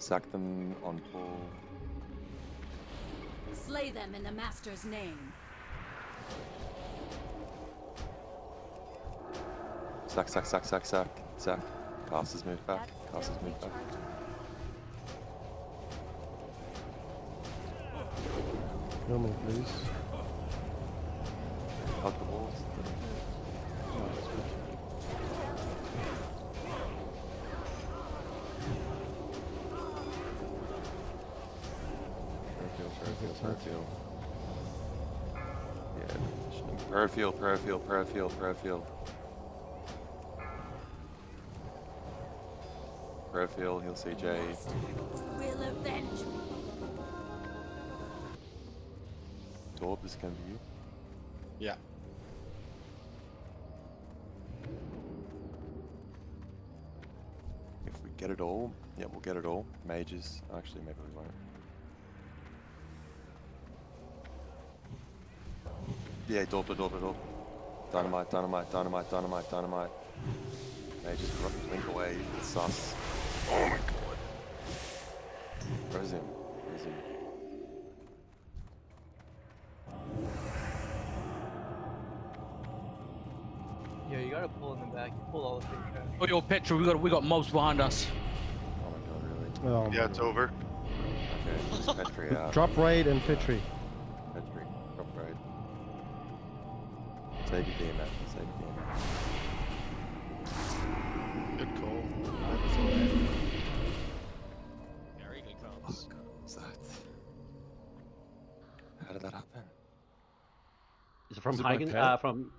Sack them on pull. Slay them in the Master's name. Sack. Casters move back. Casters move back. Kill me, please. Hug the walls. Perfield. Yeah, Perfield. Perfield, he'll see Jade. Will avenge me. Torb, this can be you. Yeah. If we get it all, yeah, we'll get it all. Mages, actually, maybe we won't. Yeah, Dorp. Dynamite. Mages, blink away, it's sus. Oh my god. Where's him? Yeah, you gotta pull in the back. You pull all the big trash. Oh, yo, Petra, we got mobs behind us. Oh my god, really? Oh, Yeah, it's over. Okay, it's Petri out. Drop raid and Petri. Petri, drop raid. Save your DMF, Good call. Very good calls. Fuck, what was that? How did that happen? Is it from Was it my Hagen? pet? From